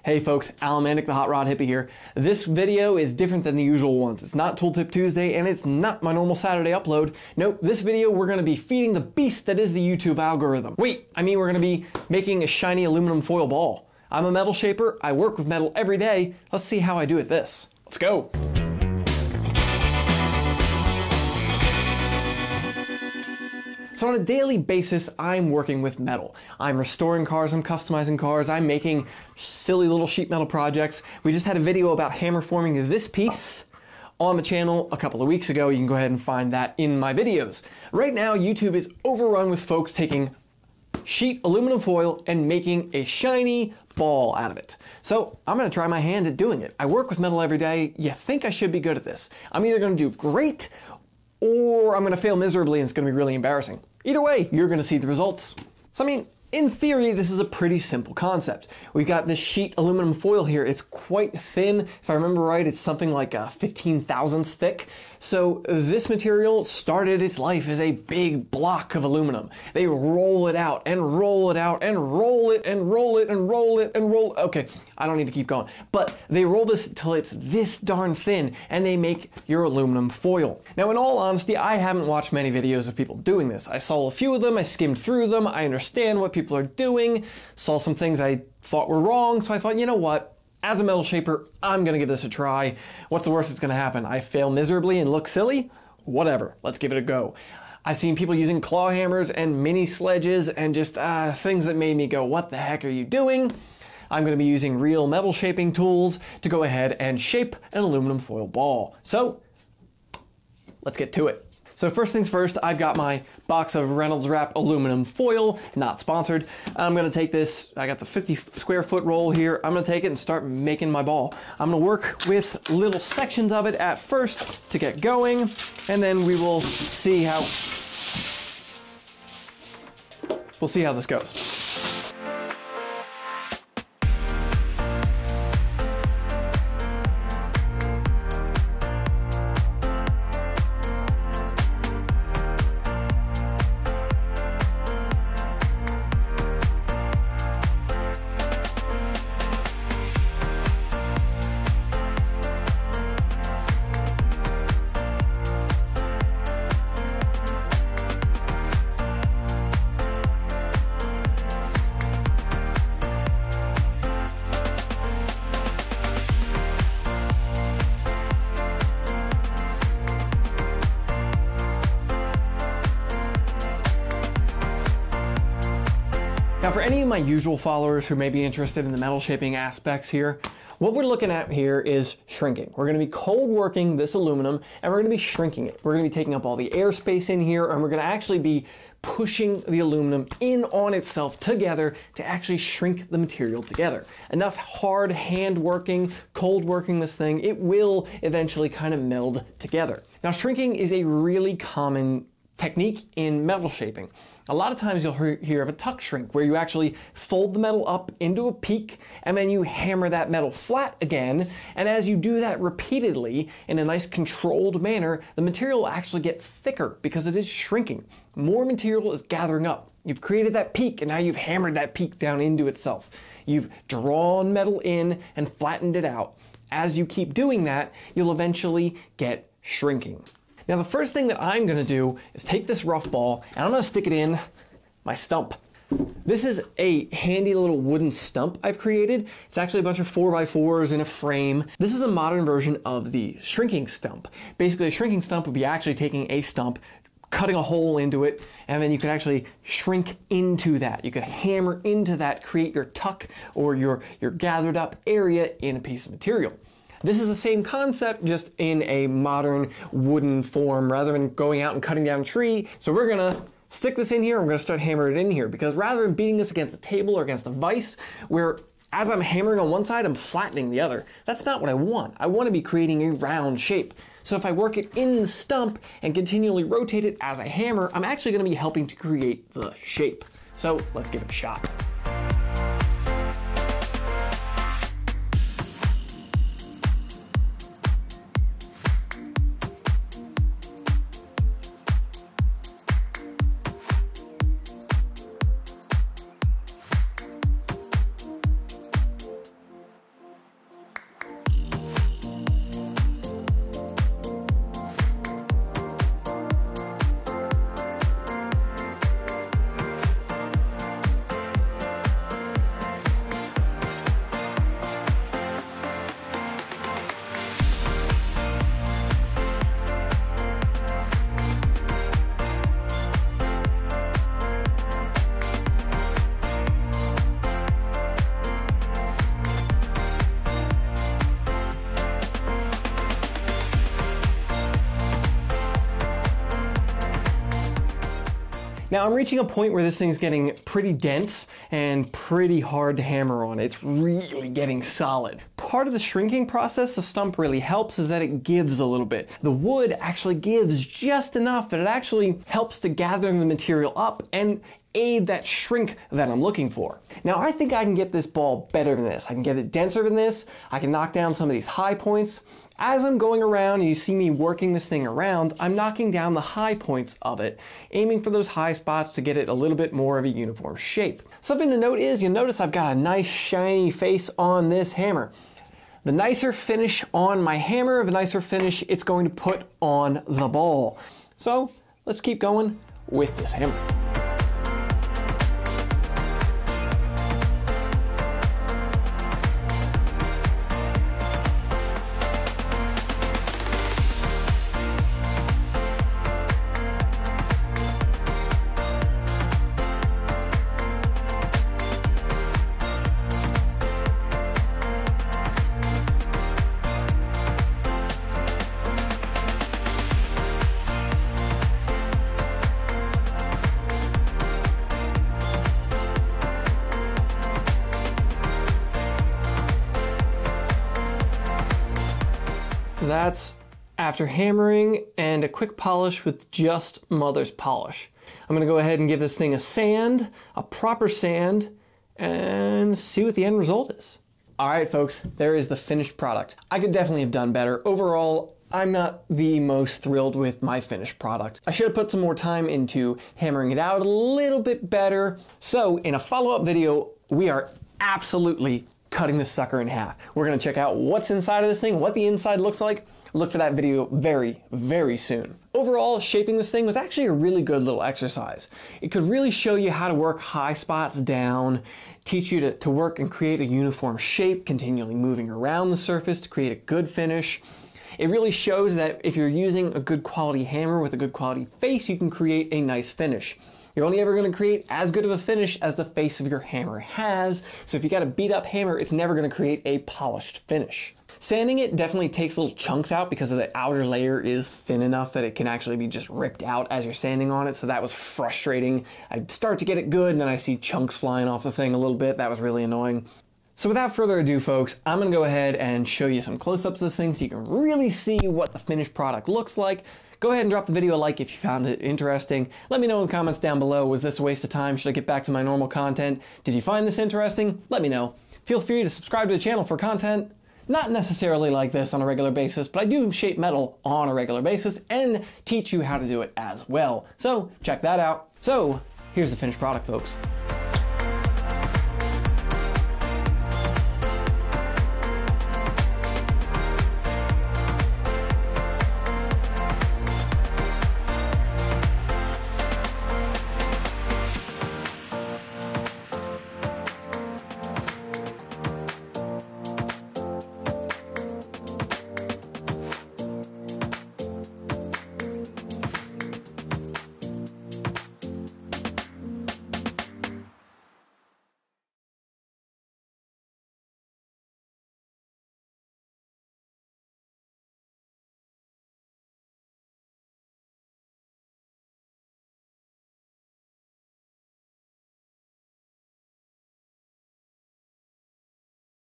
Hey folks, Alamanik the Hot Rod Hippie here. This video is different than the usual ones. It's not Tooltip Tuesday and it's not my normal Saturday upload. Nope, this video we're going to be feeding the beast that is the YouTube algorithm. Wait, I mean we're going to be making a shiny aluminum foil ball. I'm a metal shaper, I work with metal every day. Let's see how I do at this. Let's go. So on a daily basis, I'm working with metal. I'm restoring cars, I'm customizing cars, I'm making silly little sheet metal projects. We just had a video about hammer forming this piece on the channel a couple of weeks ago. You can go ahead and find that in my videos. Right now, YouTube is overrun with folks taking sheet aluminum foil and making a shiny ball out of it. So I'm gonna try my hand at doing it. I work with metal every day. You think I should be good at this. I'm either gonna do great or I'm going to fail miserably and it's going to be really embarrassing. Either way, you're going to see the results. So I mean, in theory, this is a pretty simple concept. We've got this sheet aluminum foil here. It's quite thin. If I remember right, it's something like 15 thousandths thick. So this material started its life as a big block of aluminum. They roll it out and roll it out and roll it and roll it and roll it and roll. Okay, I don't need to keep going. But they roll this till it's this darn thin and they make your aluminum foil. Now, in all honesty, I haven't watched many videos of people doing this. I saw a few of them, I skimmed through them, I understand what people are doing, saw some things I thought were wrong, so I thought, you know what? As a metal shaper, I'm gonna give this a try. What's the worst that's gonna happen? I fail miserably and look silly? Whatever, let's give it a go. I've seen people using claw hammers and mini sledges and just things that made me go, what the heck are you doing? I'm going to be using real metal shaping tools to go ahead and shape an aluminum foil ball. So let's get to it. So first things first, I've got my box of Reynolds Wrap aluminum foil, not sponsored. I'm going to take this, I got the 50 square foot roll here. I'm going to take it and start making my ball. I'm going to work with little sections of it at first to get going, and then we will see how this goes. Now for any of my usual followers who may be interested in the metal shaping aspects here, what we're looking at here is shrinking. We're going to be cold working this aluminum and we're going to be shrinking it. We're going to be taking up all the airspace in here and we're going to actually be pushing the aluminum in on itself together to actually shrink the material together. Enough hard hand working, cold working this thing, it will eventually kind of meld together. Now shrinking is a really common technique in metal shaping. A lot of times you'll hear of a tuck shrink where you actually fold the metal up into a peak and then you hammer that metal flat again, and as you do that repeatedly in a nice controlled manner, the material will actually get thicker because it is shrinking. More material is gathering up. You've created that peak and now you've hammered that peak down into itself. You've drawn metal in and flattened it out. As you keep doing that, you'll eventually get shrinking. Now the first thing that I'm going to do is take this rough ball and I'm going to stick it in my stump. This is a handy little wooden stump I've created. It's actually a bunch of 4x4s in a frame. This is a modern version of the shrinking stump. Basically a shrinking stump would be actually taking a stump, cutting a hole into it, and then you could actually shrink into that. You could hammer into that, create your tuck or your gathered up area in a piece of material. This is the same concept, just in a modern wooden form rather than going out and cutting down a tree. So we're gonna stick this in here and we're gonna start hammering it in here, because rather than beating this against a table or against a vise, where as I'm hammering on one side, I'm flattening the other. That's not what I want. I want to be creating a round shape. So if I work it in the stump and continually rotate it as I hammer, I'm actually gonna be helping to create the shape. So let's give it a shot. Now I'm reaching a point where this thing's getting pretty dense and pretty hard to hammer on. It's really getting solid. Part of the shrinking process the stump really helps is that it gives a little bit. The wood actually gives just enough that it actually helps to gather the material up and aid that shrink that I'm looking for. Now I think I can get this ball better than this. I can get it denser than this. I can knock down some of these high points. As I'm going around and you see me working this thing around, I'm knocking down the high points of it, aiming for those high spots to get it a little bit more of a uniform shape. Something to note is, you'll notice I've got a nice shiny face on this hammer. The nicer finish on my hammer, the nicer finish it's going to put on the ball. So let's keep going with this hammer. That's after hammering and a quick polish with just mother's polish. I'm gonna go ahead and give this thing a sand, a proper sand, and see what the end result is. All right, folks, there is the finished product. I could definitely have done better. Overall, I'm not the most thrilled with my finished product. I should have put some more time into hammering it out a little bit better. So in a follow-up video, we are absolutely cutting this sucker in half. We're gonna check out what's inside of this thing, what the inside looks like. Look for that video very, very soon. Overall, shaping this thing was actually a really good little exercise. It could really show you how to work high spots down, teach you to work and create a uniform shape, continually moving around the surface to create a good finish. It really shows that if you're using a good quality hammer with a good quality face, you can create a nice finish. You're only ever going to create as good of a finish as the face of your hammer has, so if you got a beat up hammer, it's never going to create a polished finish. Sanding it definitely takes little chunks out because the outer layer is thin enough that it can actually be just ripped out as you're sanding on it, so that was frustrating. I'd start to get it good and then I see chunks flying off the thing a little bit. That was really annoying. So without further ado, folks, I'm going to go ahead and show you some close-ups of this thing so you can really see what the finished product looks like. Go ahead and drop the video a like if you found it interesting. Let me know in the comments down below, was this a waste of time? Should I get back to my normal content? Did you find this interesting? Let me know. Feel free to subscribe to the channel for content, not necessarily like this on a regular basis, but I do shape metal on a regular basis and teach you how to do it as well. So check that out. So here's the finished product, folks.